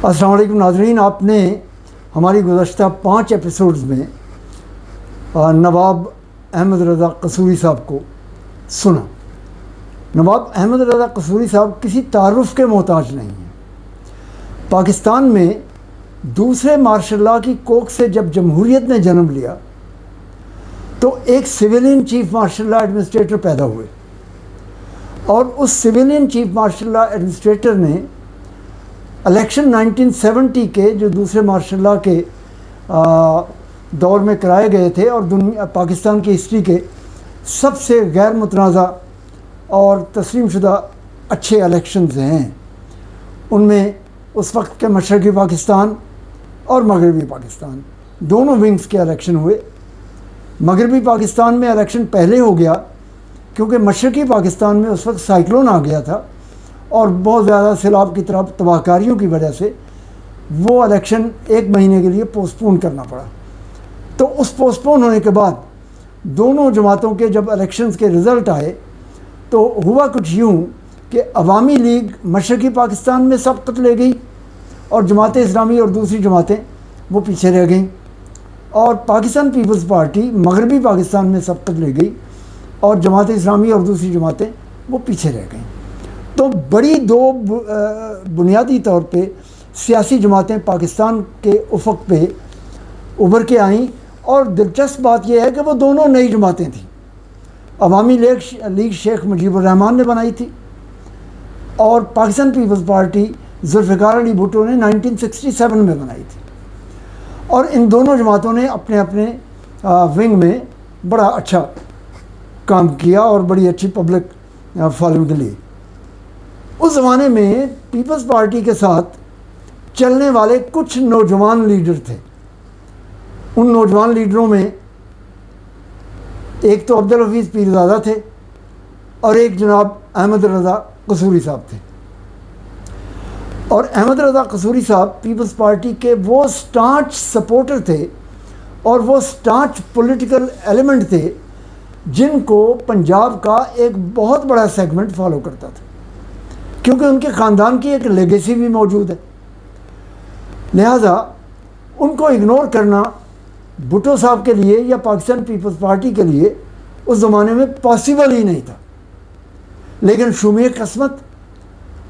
अस्सलाम वालेकुम नाज़रीन, आपने हमारी गुज़श्ता 5 एपिसोड्स में नवाब अहमद रज़ा कसूरी साहब को सुना। नवाब अहमद रज़ा कसूरी साहब किसी तारुफ़ के मोहताज नहीं हैं। पाकिस्तान में दूसरे मार्शल लॉ की कोख से जब जमहूरियत ने जन्म लिया तो एक civilian chief marshal law administrator पैदा हुए और उस civilian chief marshal law administrator ने इलेक्शन 1970 के जो दूसरे मार्शल लॉ के दौर में कराए गए थे और पाकिस्तान की हिस्ट्री के सबसे गैर मुतनाज़ा और तस्लीम शुदा अच्छे इलेक्शंस हैं। उनमें उस वक्त के मशरक़ी पाकिस्तान और मगरबी पाकिस्तान दोनों विंग्स के इलेक्शन हुए। मगरबी पाकिस्तान में इलेक्शन पहले हो गया क्योंकि मशरक़ी पाकिस्तान में उस वक्त साइक्लोन आ गया था और बहुत ज़्यादा सैलाब की तरफ तबाहकारियों की वजह से वो इलेक्शन 1 महीने के लिए पोस्टपोन करना पड़ा। तो उस पोस्टपोन होने के बाद दोनों जमातों के जब इलेक्शंस के रिज़ल्ट आए तो हुआ कुछ यूँ कि अवामी लीग मशरक़ी पाकिस्तान में सबकत ले गई और जमात इस्लामी और दूसरी जमातें वो पीछे रह गईं, और पाकिस्तान पीपल्स पार्टी मगरबी पाकिस्तान में सबकत ले गई और जमात इस्लामी और दूसरी जमातें वो पीछे रह गईं। तो बड़ी दो बुनियादी तौर पे सियासी जमातें पाकिस्तान के उफ़क़ पे उभर के आईं, और दिलचस्प बात यह है कि वो दोनों नई जमातें थीं। अवामी लीग शेख मुजीबुर रहमान ने बनाई थी और पाकिस्तान पीपल्स पार्टी जुल्फ़िकार अली भुट्टो ने 1967 में बनाई थी, और इन दोनों जमातों ने अपने अपने विंग में बड़ा अच्छा काम किया और बड़ी अच्छी पब्लिक फॉलोइंग ली। उस ज़माने में पीपल्स पार्टी के साथ चलने वाले कुछ नौजवान लीडर थे। उन नौजवान लीडरों में एक तो अब्दुल हफीज़ पीरज़ादा थे और एक जनाब अहमद रज़ा कसूरी साहब थे। और अहमद रज़ा कसूरी साहब पीपल्स पार्टी के वो स्टांच सपोर्टर थे और वो स्टांच पॉलिटिकल एलिमेंट थे जिनको पंजाब का एक बहुत बड़ा सेगमेंट फॉलो करता था, क्योंकि उनके ख़ानदान की एक लेगेसी भी मौजूद है। लिहाजा उनको इग्नोर करना भुट्टो साहब के लिए या पाकिस्तान पीपल्स पार्टी के लिए उस ज़माने में पॉसिबल ही नहीं था। लेकिन शुमे किस्मत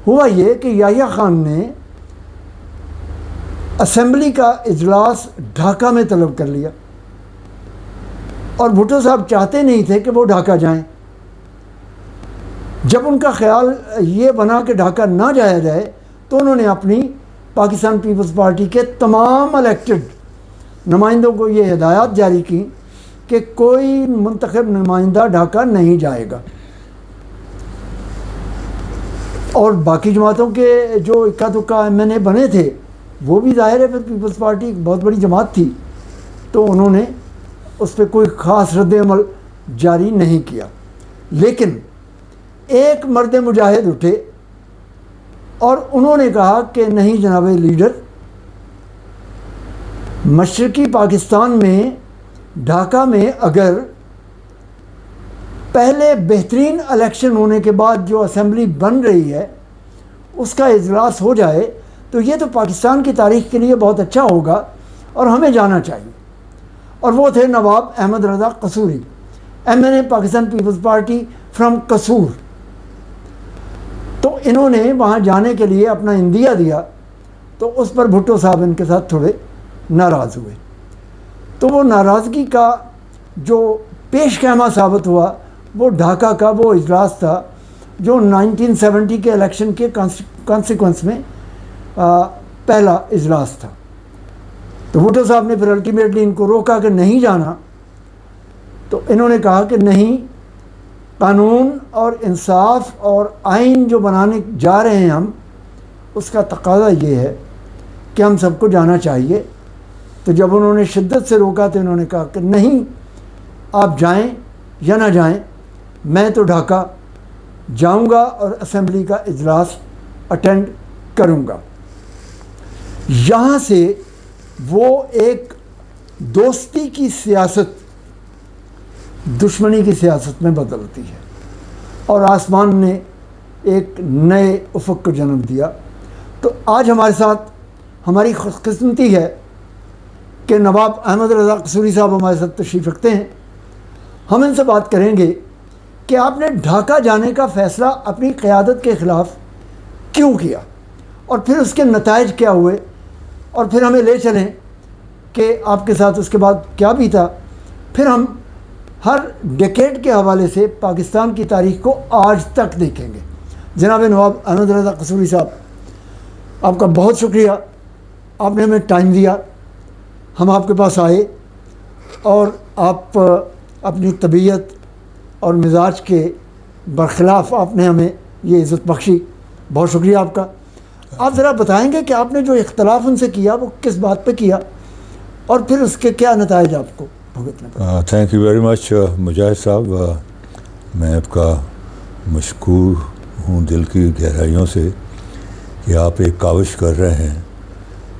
हुआ ये कि याहिया ख़ान ने असेंबली का इजलास ढाका में तलब कर लिया और भुट्टो साहब चाहते नहीं थे कि वो ढाका जाएं। जब उनका ख्याल ये बना कि ढाका ना जाया जाए तो उन्होंने अपनी पाकिस्तान पीपल्स पार्टी के तमाम इलेक्टेड नुमाइंदों को ये हिदायत जारी की कि कोई मुंतखब नुमाइंदा ढाका नहीं जाएगा। और बाकी जमातों के जो इक्का दुक्का MNA बने थे वो भी ज़ाहिर है, फिर पीपल्स पार्टी बहुत बड़ी जमात थी तो उन्होंने उस पर कोई ख़ास रद्द-ए-अमल जारी नहीं किया। लेकिन एक मर्द मुजाहिद उठे और उन्होंने कहा कि नहीं जनाब लीडर, मशरक़ी पाकिस्तान में ढाका में अगर पहले बेहतरीन इलेक्शन होने के बाद जो असेंबली बन रही है उसका इजलास हो जाए तो ये तो पाकिस्तान की तारीख़ के लिए बहुत अच्छा होगा और हमें जाना चाहिए। और वो थे Nawab Ahmad Raza Kasuri, MNA Pakistan Peoples Party from Kasur. तो इन्होंने वहाँ जाने के लिए अपना इंदिया दिया तो उस पर भुट्टो साहब इनके साथ थोड़े नाराज़ हुए। तो वो नाराज़गी का जो पेश ख़ैमा साबित हुआ वो ढाका का वो इजलास था जो 1970 के इलेक्शन के कॉन्सिक्वेंस में पहला इजलास था। तो भुट्टो साहब ने फिर अल्टीमेटली इनको रोका कि नहीं जाना। तो इन्होंने कहा कि नहीं, कानून और इंसाफ और आइन जो बनाने जा रहे हैं हम, उसका तकाज़ा ये है कि हम सबको जाना चाहिए। तो जब उन्होंने शिद्दत से रोका तो इन्होंने कहा कि नहीं, आप जाएं या ना जाएं, मैं तो ढाका जाऊंगा और असेंबली का इजलास अटेंड करूंगा। यहाँ से वो एक दोस्ती की सियासत दुश्मनी की सियासत में बदलती है और आसमान ने एक नए उफ़क़ को जन्म दिया। तो आज हमारे साथ हमारी खुशकिस्मती है कि नवाब अहमद रज़ा कसूरी साहब हमारे साथ तशरीफ़ रखते हैं। हम इनसे बात करेंगे कि आपने ढाका जाने का फ़ैसला अपनी क़यादत के ख़िलाफ़ क्यों किया और फिर उसके नताइज क्या हुए, और फिर हमें ले चलें कि आपके साथ उसके बाद क्या बीता। फिर हम हर डेकेड के हवाले से पाकिस्तान की तारीख़ को आज तक देखेंगे। जनाब नवाब अहमद रज़ा कसूरी साहब, आपका बहुत शुक्रिया, आपने हमें टाइम दिया, हम आपके पास आए और आप अपनी तबीयत और मिजाज के बरखिलाफ़ आपने हमें ये इज़्ज़त बख्शी। बहुत शुक्रिया आपका। आप ज़रा बताएंगे कि आपने जो इख्तलाफ उनसे किया वो किस बात पे किया और फिर उसके क्या नताइज आपको भुगतने पड़े। थैंक यू वेरी मच मुजाहिद साहब। मैं आपका मशकूर हूँ दिल की गहराइयों से कि आप एक काविश कर रहे हैं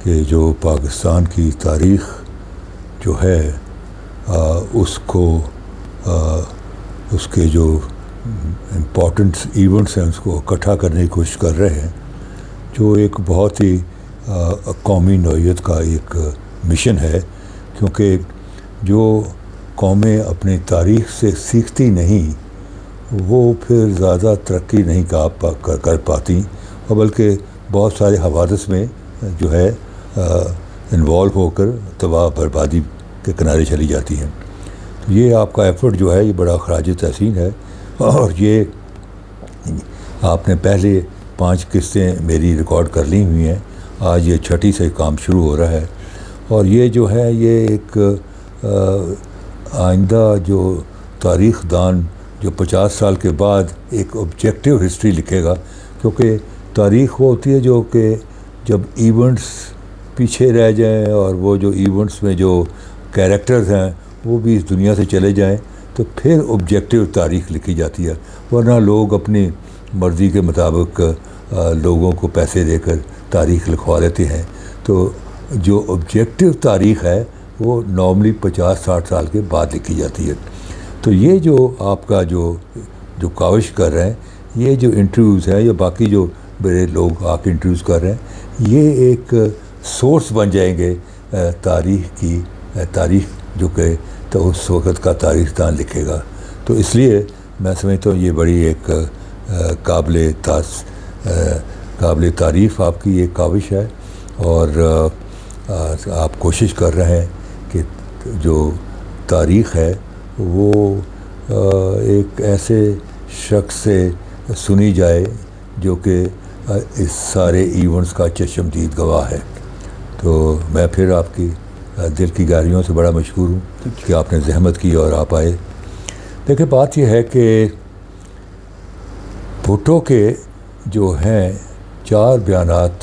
कि जो पाकिस्तान की तारीख़ जो है उसको उसके जो इम्पॉर्टेंट इवेंट्स हैं उसको इकट्ठा करने की कोशिश कर रहे हैं, जो एक बहुत ही कौमी नौइयत का एक मिशन है। क्योंकि जो कौमें अपनी तारीख़ से सीखती नहीं वो फिर ज़्यादा तरक्की नहीं कर पाती और बल्कि बहुत सारे हवादस में जो है इन्वॉल्व होकर तबाह बर्बादी के किनारे चली जाती हैं। तो ये आपका एफ़र्ट जो है ये बड़ा ख़राज तहसीन है। और ये आपने पहले 5 किस्तें मेरी रिकॉर्ड कर ली हुई हैं, आज ये 6ठी से काम शुरू हो रहा है। और ये जो है ये एक आइंदा जो तारीख़ दान जो 50 साल के बाद एक ऑब्जेक्टिव हिस्ट्री लिखेगा, क्योंकि तारीख़ वो होती है जो कि जब इवेंट्स पीछे रह जाएं और वो जो इवेंट्स में जो कैरेक्टर्स हैं वो भी इस दुनिया से चले जाएं तो फिर ऑब्जेक्टिव तारीख़ लिखी जाती है। वरना लोग अपनी मर्ज़ी के मुताबिक लोगों को पैसे देकर तारीख़ लिखवा लेते हैं। तो जो ऑब्जेक्टिव तारीख़ है वो नॉर्मली 50-60 साल के बाद लिखी जाती है। तो ये जो आपका जो काविश कर रहे हैं, ये जो इंटरव्यूज़ हैं या बाकी जो बड़े लोग आके इंटरव्यूज़ कर रहे हैं, ये एक सोर्स बन जाएंगे तारीख़ जो कि तो उस वक़्त का तारीख़दान लिखेगा। तो इसलिए मैं समझता हूँ ये बड़ी एक काबिल तारीफ़ आपकी एक काविश है। और आप कोशिश कर रहे हैं कि जो तारीख़ है वो एक ऐसे शख्स से सुनी जाए जो कि इस सारे इवेंट्स का चश्मदीद गवाह है। तो मैं फिर आपकी दिल की गहराइयों से बड़ा मशकूर हूँ कि आपने ज़हमत की और आप आए। देखिए बात यह है कि भुट्टो के जो हैं 4 बयानात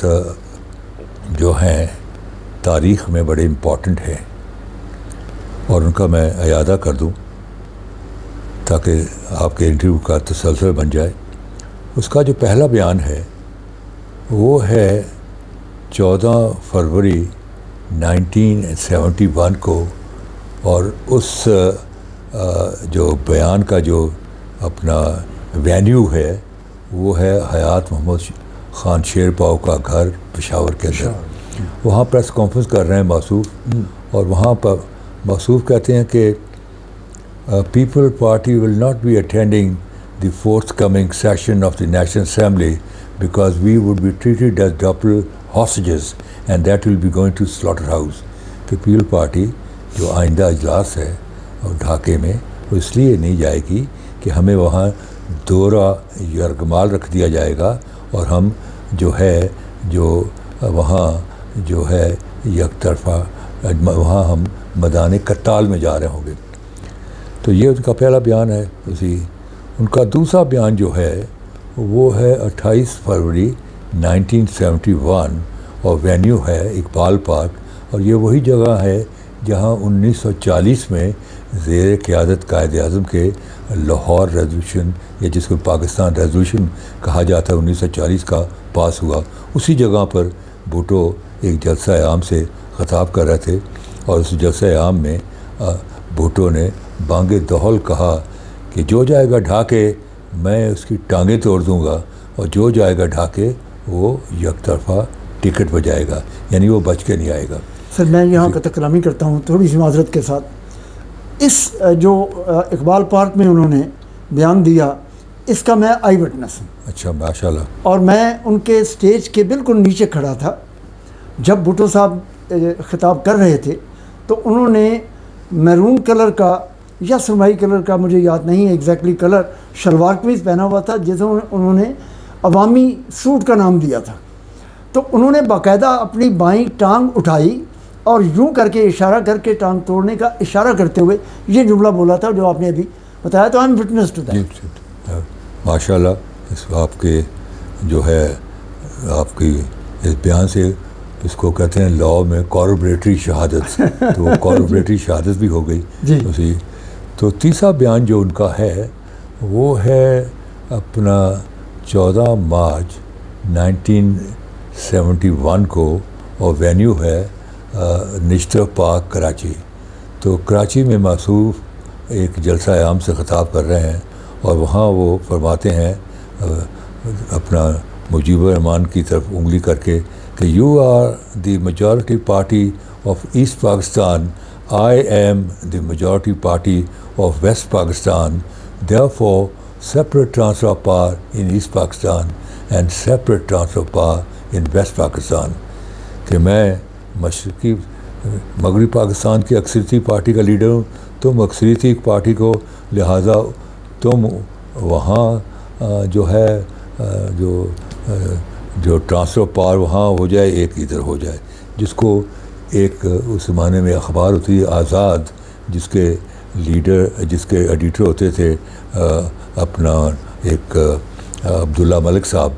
जो हैं तारीख़ में बड़े इम्पॉर्टेंट हैं और उनका मैं अयादा कर दूँ ताकि आपके इंटरव्यू का तसलसल बन जाए। उसका जो पहला बयान है वो है 14 फरवरी 1971 को, और उस जो बयान का जो अपना वेन्यू है वो है हयात मोहम्मद ख़ान शेरपाव का घर पेशावर के अंदर। वहाँ प्रेस कॉन्फ्रेंस कर रहे हैं मौसूफ़, और वहाँ पर मौसूफ़ कहते हैं कि people party will not be attending the forthcoming session of the National Assembly because we would be treated as double hostages and that will be going to slaughterhouse। तो पीपल पार्टी जो आइंदा इजलास है और ढाके में वो इसलिए नहीं जाएगी कि हमें वहाँ दौरा यरगमाल रख दिया जाएगा और हम जो है जो वहाँ जो है एक तरफा वहाँ हम मैदान कत्ताल में जा रहे होंगे। तो ये उनका पहला बयान है। उनका दूसरा बयान जो है वो है 28 फरवरी 1971 और वेन्यू है इकबाल पार्क, और ये वही जगह है जहाँ 1940 में ज़ेर क़यादत कायद-ए-आज़म के लाहौर रेजोल्यूशन या जिसको पाकिस्तान रेजोल्यूशन कहा जाता है 1940 का पास हुआ। उसी जगह पर भुट्टो एक जलसा आम से ख़िताब कर रहे थे और उस जलसा आम में भुट्टो ने बांगे दहल कहा कि जो जाएगा ढाके मैं उसकी टांगें तोड़ दूँगा और जो जाएगा ढाके वो एक तरफा टिकट पर जाएगा, यानी वो बच के नहीं आएगा। सर मैं यहाँ कतकलामी करता हूँ थोड़ी सी माजरत के साथ। इस जो इकबाल पार्क में उन्होंने बयान दिया, इसका मैं आई विटनेस हूँ। अच्छा, माशाल्लाह। और मैं उनके स्टेज के बिल्कुल नीचे खड़ा था जब भुट्टो साहब खिताब कर रहे थे, तो उन्होंने मैरून कलर का या सुरमई कलर का, मुझे याद नहीं है एग्जैक्टली कलर, शलवार कमीज़ पहना हुआ था जिसे उन्होंने अवामी सूट का नाम दिया था। तो उन्होंने बाकायदा अपनी बाईं टांग उठाई और यूं करके इशारा करके टांग तोड़ने का इशारा करते हुए ये जुमला बोला था जो आपने अभी बताया। तो I am witness to that. माशाल्लाह, इस आपके जो है आपकी इस बयान से, इसको कहते हैं लॉ में कॉर्पोरेटरी शहादत, तो वो कॉर्पोरेटरी शहादत भी हो गई जी। उसी। तो तीसरा बयान जो उनका है वो है अपना 14 मार्च 1971 को, और वेन्यू है निश्तर पार्क कराची। तो कराची में मासूफ एक जलसा आम से ख़िताब कर रहे हैं और वहाँ वो फरमाते हैं अपना मुजीबुर रहमान की तरफ उंगली करके कि you are the majority party of East Pakistan, I am the majority party of West Pakistan, therefore separate transfer of power in East Pakistan and separate transfer of power in West Pakistan। कि मैं मशरक़ी मगरबी पाकिस्तान की अक्सरियती पार्टी का leader हूँ, तुम अक्सरियती party को, लिहाजा तुम वहाँ जो है जो ट्रांसफ़र ऑफ पावर वहाँ हो जाए, एक इधर हो जाए। जिसको एक उस ज़माने में अखबार होती है आज़ाद, जिसके लीडर, जिसके एडिटर होते थे अपना एक अब्दुल्ला मलिक साहब,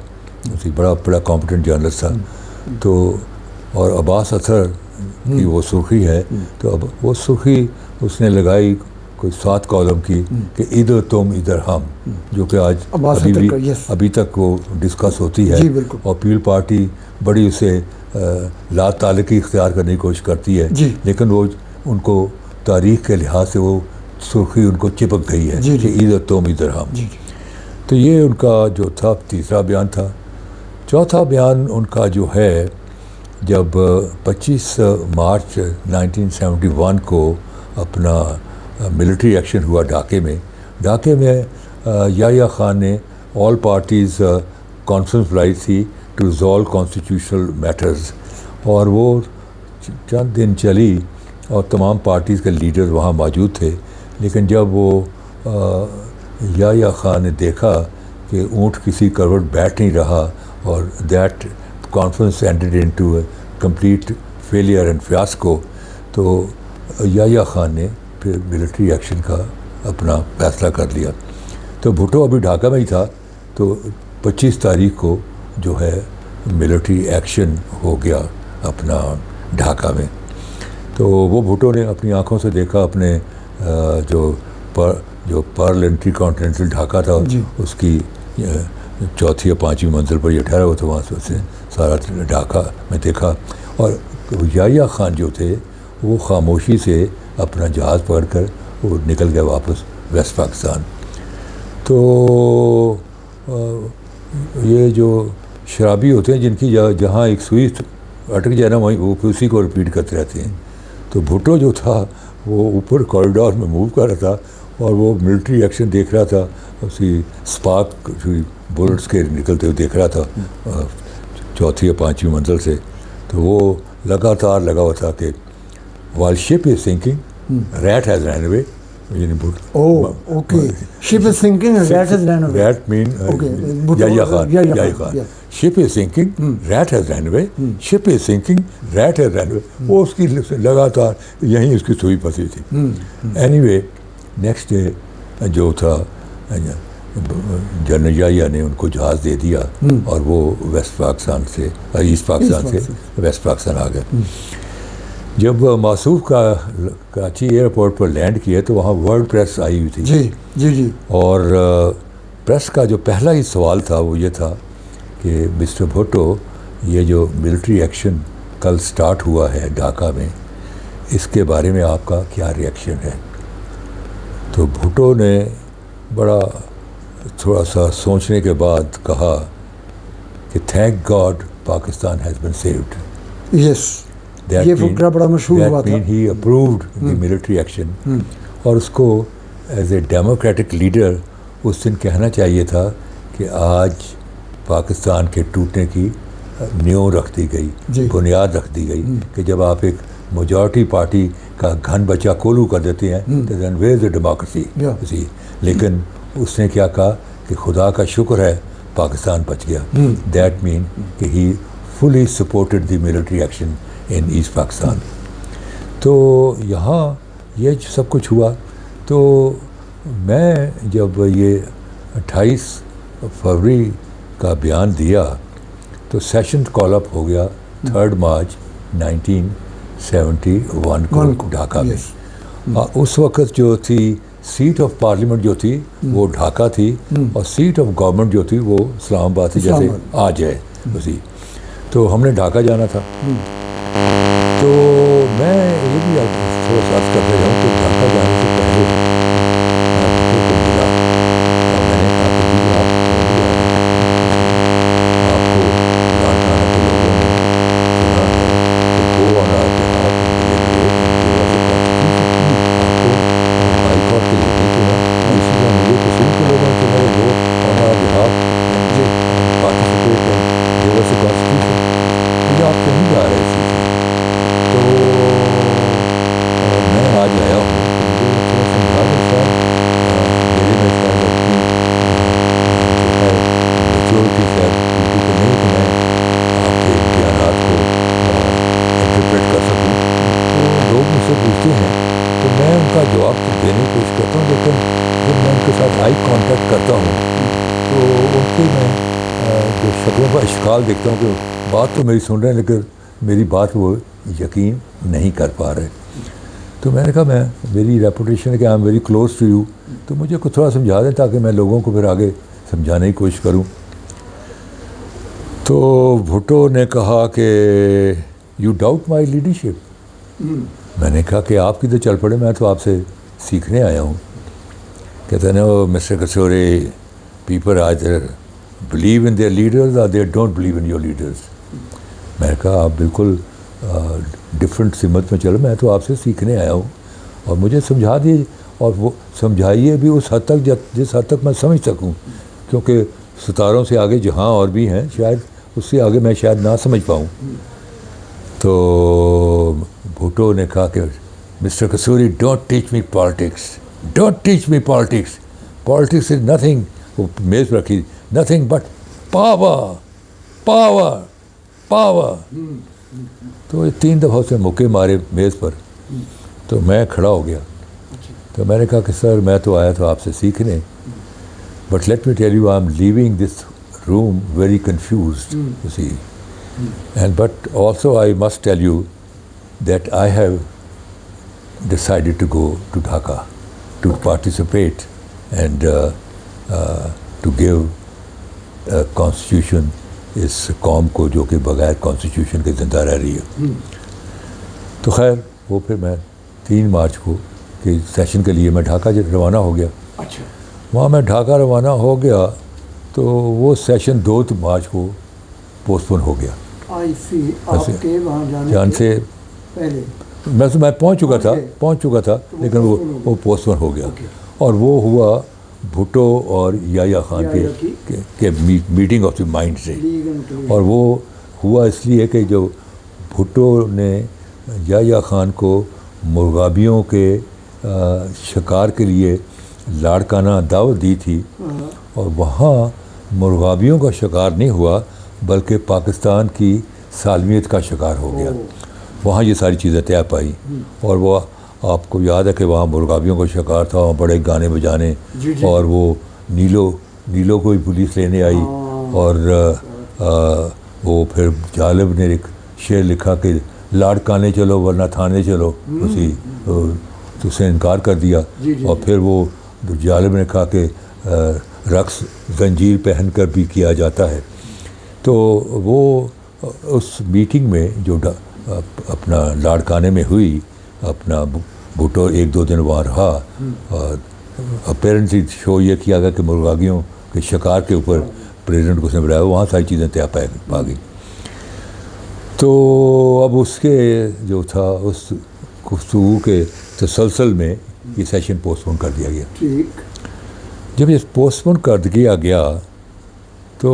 बड़ा कॉम्पिटेंट जर्नलिस्ट था। तो और अब्बास अतर की वो सुर्खी है, तो अब वो सुर्खी उसने लगाई कोई 7 कॉलम की कि इधर तुम इधर हम, जो कि आज अभी तक वो डिस्कस होती है। और पीपल पार्टी बड़ी उसे ला ताल्लुकी इख्तियार करने की कोशिश करती है, लेकिन वो उनको तारीख़ के लिहाज से वो सुर्खी उनको चिपक गई है कि इधर तुम इधर हम। तो ये उनका जो था तीसरा बयान था। चौथा बयान उनका जो है, जब 25 मार्च 1971 को अपना मिलिट्री एक्शन हुआ ढाके में याह्या खान ने ऑल पार्टीज़ कॉन्फ्रेंस बुलाई थी टू रिजॉल्व कॉन्स्टिट्यूशनल मैटर्स, और वो चंद दिन चली और तमाम पार्टीज़ के लीडर वहाँ मौजूद थे। लेकिन जब वो याह्या खान ने देखा कि ऊँट किसी करवट बैठ नहीं रहा और that conference ended into a complete failure and fiasco, तो याह्या खान ने फिर मिलिट्री एक्शन का अपना फैसला कर लिया। तो भुट्टो अभी ढाका में ही था, तो 25 तारीख को जो है मिलिट्री एक्शन हो गया अपना ढाका में। तो वो भुट्टो ने अपनी आंखों से देखा अपने जो पार्लियामेंट्री कॉन्टिनेंटल ढाका था उसकी चौथी या पाँचवीं मंजिल पर ये ठहरा हुआ था, वहाँ से उसने सारा ढाका में देखा। और याह्या खान जो थे वो खामोशी से अपना जहाज़ पकड़कर वो निकल गए वापस वेस्ट पाकिस्तान। तो ये जो शराबी होते हैं जिनकी जहाँ एक सुई अटक जाए ना, वहीं वो उसी को रिपीट करते रहते हैं। तो भुट्टो जो था वो ऊपर कॉरिडोर में मूव कर रहा था और वो मिलिट्री एक्शन देख रहा था, उसी स्पार्क बुलेट्स के निकलते हुए देख रहा था चौथी या पाँचवीं मंजिल से। तो वो लगातार लगा हुआ था कि while ship is sinking, rat has ran away. Oh, okay. Ship is sinking and rat has ran away. Rat mean Yahyia Khan. Ship is sinking, rat has ran away. Ship is sinking, rat has ran away. वो उसकी लगातार यहीं उसकी सुई फंसी थी। Anyway, next day जो था जनरल याह्या ने उनको जहाज़ दे दिया और वो वेस्ट पाकिस्तान से ईस्ट पाकिस्तान से वेस्ट पाकिस्तान आ गए। जब मासूफ का कराची एयरपोर्ट पर लैंड किया तो वहाँ वर्ल्ड प्रेस आई हुई थी। जी। और प्रेस का जो पहला ही सवाल था वो ये था कि मिस्टर भुट्टो, ये जो मिलिट्री एक्शन कल स्टार्ट हुआ है ढाका में, इसके बारे में आपका क्या रिएक्शन है? तो भुट्टो ने बड़ा थोड़ा सा सोचने के बाद कहा कि thank God Pakistan has been saved. Yes, ये फकरा बड़ा मशहूर हुआ था। He approved the military action. और उसको एज ए डेमोक्रेटिक लीडर उस दिन कहना चाहिए था कि आज पाकिस्तान के टूटने की नींव रख दी गई, बुनियाद रख दी गई कि जब आप एक मेजॉरिटी पार्टी का घन बचा कोलू कर देते हैं तो then where is the democracy. लेकिन उसने क्या कहा कि खुदा का शुक्र है पाकिस्तान बच गया। दैट मीन कि he fully supported the military action in East Pakistan. तो यहाँ ये सब कुछ हुआ। तो मैं जब ये 28 फरवरी का बयान दिया तो सेशन कॉल अप हो गया 3 मार्च 1971 को ढाका में। उस वक़्त जो थी सीट ऑफ पार्लियामेंट जो थी वो ढाका थी और सीट ऑफ गवर्नमेंट जो थी वो इस्लामाबाद थी, जैसे आज है उसी। तो हमने ढाका जाना था। तो मैं ये भी थोड़ा सा करते जाऊँ कि ढाका जाने से पहले मैं भुट्टो को मिला और मैंने कहा कि जी आप आपको लाड़काना के लोगों ने चुना है तो गो ऑन आवर बिहाफ आपको हाई कोर्ट के लिए नहीं चुना, इसी तरह मुझे कसूर के लोगों ने चुना है गो ऑन आवर बिहाफ मुझे participate give us a constitution. मुझे आप कहीं जा रहे इसी से। तो मैं आज आया हूँ तो मुझे थोड़ा समझा दें शायद मेरे में शायद अपनी जो है मेच्योरिटी शायद ड्यूटी को नहीं तो मैं आपके बयानात को इंटरप्रेट कर सकूँ। तो लोग मुझसे पूछते हैं तो मैं उनका जवाब तो देने की कोशिश करता हूँ, लेकिन जब मैं उनके साथ आई कांटेक्ट करता हूँ तो उनके मैं जो शक्लों का इश्काल देखता हूँ कि बात तो मेरी सुन रहे हैं लेकिन मेरी बात वो यकीन नहीं कर पा रहे। तो मैंने कहा मेरी रेपुटेशन है कि I am very close to you, तो मुझे कुछ थोड़ा समझा दें ताकि मैं लोगों को फिर आगे समझाने की कोशिश करूं। तो भुट्टो ने कहा कि यू डाउट माई लीडरशिप। मैंने कहा कि आप किधर चल पड़े, मैं तो आपसे सीखने आया हूँ। कहते हैं oh mister Kasore, people either believe in their leaders और they don't believe in your leaders. मैंने कहा आप बिल्कुल डिफरेंट सिमत में चलो, मैं तो आपसे सीखने आया हूँ और मुझे समझा दिए और वो समझाइए भी उस हद तक जिस हद तक मैं समझ सकूँ, क्योंकि सितारों से आगे जहाँ और भी हैं शायद उससे आगे मैं शायद ना समझ पाऊँ। तो भुट्टो ने कहा कि mister kasuri don't teach me politics, don't teach me politics, politics is nothing, वो मेज़ पर रखी, nothing but power power power. तो ये 3 दफ़ा उसने मुक्के मारे मेज़ पर। तो मैं खड़ा हो गया। तो मैंने कहा कि सर मैं तो आया था आपसे सीखने, but let me tell you I am leaving this room very confused you see, and but also I must tell you that I have decided to go to Dhaka to participate and to give a constitution इस कौम को जो कि बगैर constitution के ज़िंदा रह रही है। तो खैर वो फिर मैं 3 मार्च को कि सेशन के लिए मैं ढाका रवाना हो गया। अच्छा, वहाँ मैं ढाका रवाना हो गया तो वो सेशन 2 मार्च को पोस्टपोन हो गया। आई सी, आपके वहाँ जाने से पहले मैं पहुँच चुका था लेकिन वो पोस्टपोन हो गया। और वो हुआ भुट्टो और याया खान के मीटिंग ऑफ द माइंड से। और वो हुआ इसलिए कि जो भुट्टो ने याया खान को मुर्गाबियों के शिकार के लिए लाड़काना दावत दी थी और वहाँ मुर्गाबियों का शिकार नहीं हुआ बल्कि पाकिस्तान की सालमियत का शिकार हो गया। वहाँ ये सारी चीज़ें तय पाई। और वो आपको याद है कि वहाँ मुर्गाबियों का शिकार था, वहाँ बड़े गाने बजाने और वो नीलो को भी पुलिस लेने आई और वो फिर जालिब ने एक शेर लिखा कि लाड़काने चलो वरना थाने चलो, उसी तो उसने इनकार कर दिया। और फिर वो जालिब ने कहा कि रक्स जंजीर पहन कर भी किया जाता है। तो वो उस मीटिंग में जो अपना लाड़काने में हुई, अपना भुट्टो 1-2 दिन वहाँ रहा और अपेरेंटली शो ये किया गया कि मुर्गाबियों के शिकार के ऊपर प्रेसिडेंट को उसने बुलाया, वहाँ सारी चीज़ें तय पा गई। तो अब उसके जो था उस गुफ्तगू के तसलसल में ये सेशन पोस्टपोन कर दिया गया। ठीक। जब ये पोस्टपोन कर दिया गया तो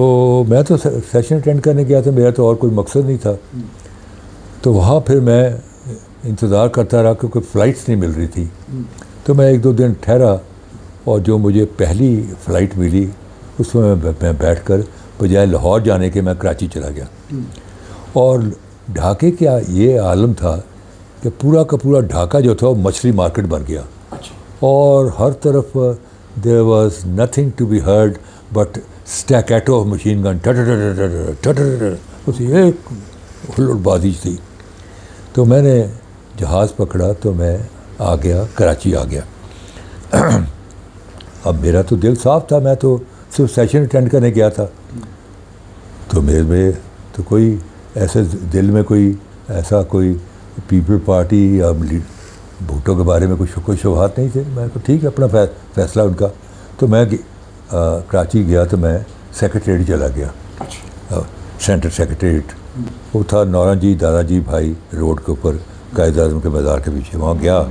मैं तो सेशन अटेंड करने गया था, मेरा तो और कोई मकसद नहीं था। तो वहाँ फिर मैं इंतज़ार करता रहा क्योंकि फ़्लाइट्स नहीं मिल रही थी। तो मैं 1-2 दिन ठहरा और जो मुझे पहली फ़्लाइट मिली उसमें मैं बैठकर बजाय लाहौर जाने के मैं कराची चला गया। और ढाके का ये आलम था कि पूरा का पूरा ढाका जो था वो मछली मार्केट बन गया। अच्छा। और हर तरफ there was nothing to be heard but staccato of machine gun, उसी एक हुल्लड़बाजी थी। तो मैंने जहाज़ पकड़ा तो मैं आ गया, कराची आ गया। अब मेरा तो दिल साफ था, मैं तो सिर्फ सेशन अटेंड करने गया था। तो मेरे में तो कोई ऐसे दिल में कोई ऐसा कोई पीपल पार्टी या भुट्टो के बारे में कोई शुबहात नहीं थे। मैं तो ठीक है, अपना फैसला उनका। तो मैं कराची गया तो मैं सेक्रेटरीट चला गया। सेंट्रल सेक्रेटरीट वो था नौरंजी दादाजी भाई रोड के ऊपर कायद आज़म के मज़ार के पीछे। वहाँ गया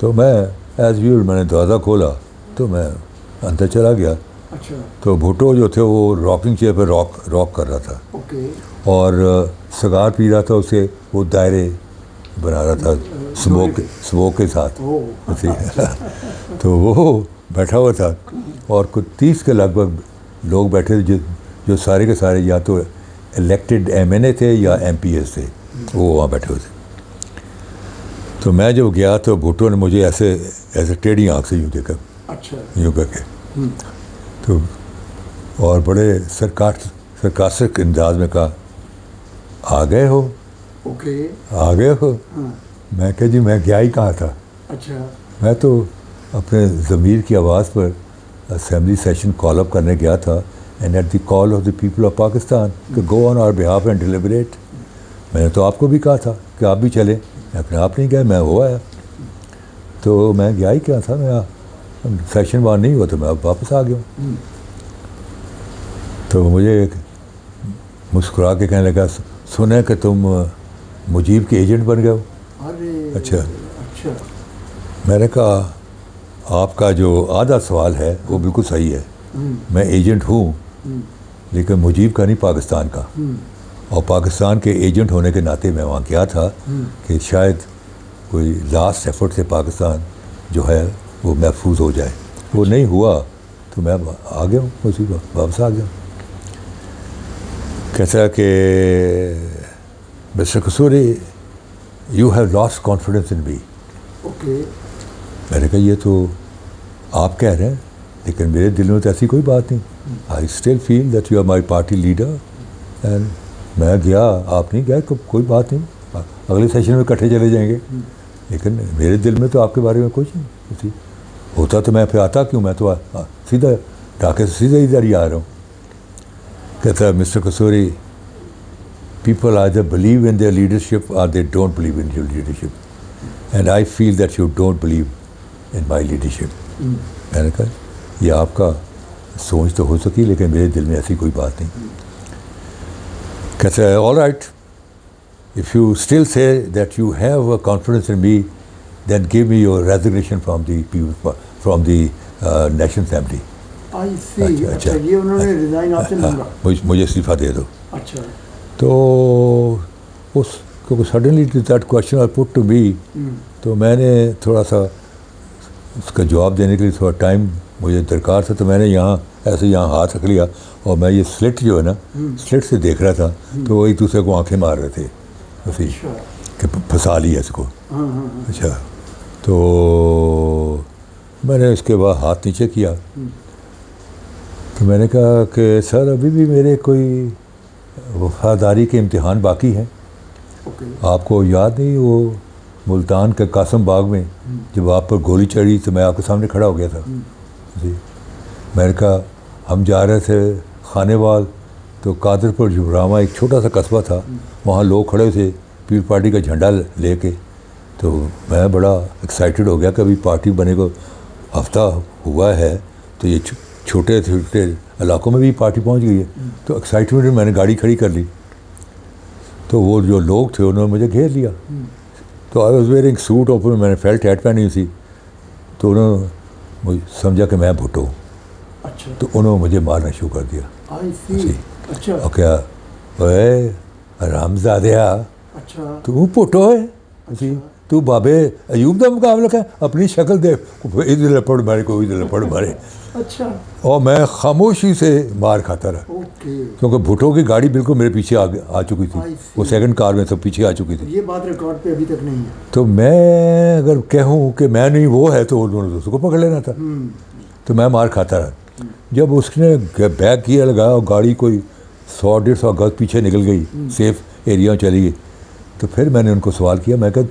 तो मैं एज़ यूजुअल मैंने दरवाज़ा खोला तो मैं अंदर चला गया। अच्छा। तो भुट्टो जो थे वो रॉकिंग चेयर पर रॉक कर रहा था। ओके। और सिगार पी रहा था, उसे वो दायरे बना रहा था स्मोक के साथ। तो वो बैठा हुआ था और कुछ 30 के लगभग लोग बैठे थे जो सारे के सारे या तो इलेक्टेड MNA थे या MPs थे, वो वहाँ बैठे हुए थे। तो मैं जब गया तो भुट्टो ने मुझे ऐसे टेढ़ी आँख से यूँ देखा। अच्छा। यूँ करके तो और बड़े सरकास्टिक अंदाज में कहा, आ गए हो? ओके। आ गए हो? हाँ। मैं कहा जी मैं गया ही कहाँ था। अच्छा। मैं तो अपने ज़मीर की आवाज़ पर असेंबली सेशन कॉल अप करने गया था, and at the call of the people of Pakistan to go on our behalf and deliberate. मैंने तो आपको भी कहा था कि आप भी चलें, लेकिन आप नहीं गए, मैं हो आया। तो मैं गया ही क्या था, मैं सेशन वहाँ नहीं हुआ तो मैं अब वापस आ गया। तो मुझे मुस्कुरा के कहने लगा, सुना कि तुम मुजीब के एजेंट बन गए हो। अरे अच्छा। मैंने कहा आपका जो आधा सवाल है वो बिल्कुल सही है, मैं एजेंट हूँ लेकिन मुजीब का नहीं, पाकिस्तान का। और पाकिस्तान के एजेंट होने के नाते मैं वहाँ गया था कि शायद कोई लास्ट एफर्ट से पाकिस्तान जो है वो महफूज हो जाए। वो नहीं हुआ तो मैं आ गया हूँ, उसी वापस आ गया। कहता है कि mister kasuri you have lost confidence in me. Okay. मैंने कहा ये तो आप कह रहे हैं, लेकिन मेरे दिल में तो ऐसी कोई बात नहीं। I still feel that you are my party leader. And मैं गया, आप नहीं गए, कोई बात नहीं, अगले सेशन में इकट्ठे चले जाएंगे। लेकिन मेरे दिल में तो आपके बारे में कुछ नहीं होता तो मैं फिर आता क्यों? मैं तो सीधा ढाके से सीधा इधर ही आ रहा हूँ। कहता है mister kasuri, people either believe in their leadership or they don't believe in your leadership, and I feel that you don't believe in my leadership. मैंने कहा ये आपका सोच तो हो सकी लेकिन मेरे दिल में ऐसी कोई बात नहीं। कहता है all right, if you still say that you have a confidence in me, then give me your resignation from the people, from the National Assembly. I see. अच्छा, ये उन्होंने रिजाइन आपसे मांगा। मुझे इस्तीफा दे दो। अच्छा। तो उसको suddenly that question I put to me, तो मैंने थोड़ा सा उसका जवाब देने के लिए थोड़ा टाइम मुझे दरकार था। तो मैंने ऐसे यहाँ हाथ रख लिया और मैं ये स्लिट जो है ना, स्लिट से देख रहा था। तो वो एक दूसरे को आंखें मार रहे थे उसी कि फंसा लिया इसको। अच्छा। तो मैंने उसके बाद हाथ नीचे किया तो मैंने कहा कि सर अभी भी मेरे कोई वफादारी के इम्तिहान बाकी हैं। आपको याद नहीं वो मुल्तान के कासम बाग में जब आप पर गोली चढ़ी तो मैं आपके सामने खड़ा हो गया था जी। मैंने कहा हम जा रहे थे खानेवाल, तो कादरपुर जुबरामा एक छोटा सा कस्बा था, वहाँ लोग खड़े थे पीपल पार्टी का झंडा लेके। तो मैं बड़ा एक्साइटेड हो गया कि अभी पार्टी बने को हफ्ता हुआ है, तो ये छोटे छोटे इलाकों में भी पार्टी पहुंच गई है। तो एक्साइटमेंट में मैंने गाड़ी खड़ी कर ली। तो वो जो लोग थे उन्होंने मुझे घेर लिया। तो आई वॉज वेयरिंग सूट और मैंने फेल्ट हैट पहनी हुई थी, तो उन्होंने मुझे समझा कि मैं भुट्टो हूँ, अच्छा, तो उन्होंने मुझे मारना शुरू कर दिया। आई सी, अच्छा, और क्या, ओए हरामज़ादिया, अच्छा, तू भुट्टो है जी, तू बाबे अयूब का मुकाबला कर, अपनी शक्ल दे, इधर लपड़ मारे, कोई इधर लपड़ मारे। अच्छा, और मैं खामोशी से मार खाता रहा, ओके, क्योंकि भुट्टो की गाड़ी बिल्कुल मेरे पीछे आ चुकी थी, I see. वो सेकंड कार में सब पीछे आ चुकी थी। ये बात रिकॉर्ड पे अभी तक नहीं है। तो मैं अगर कहूँ कि मैं नहीं वो है, तो उन्होंने तो उसको पकड़ लेना था। तो मैं मार खाता रहा। जब उसने बैक गियर लगाया और गाड़ी कोई 100-150 गज पीछे निकल गई, सेफ एरिया में चली गई, तो फिर मैंने उनको सवाल किया, मैं कहा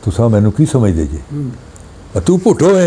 तुसा मैनू की समझ दे जे, तू भुट्टो है।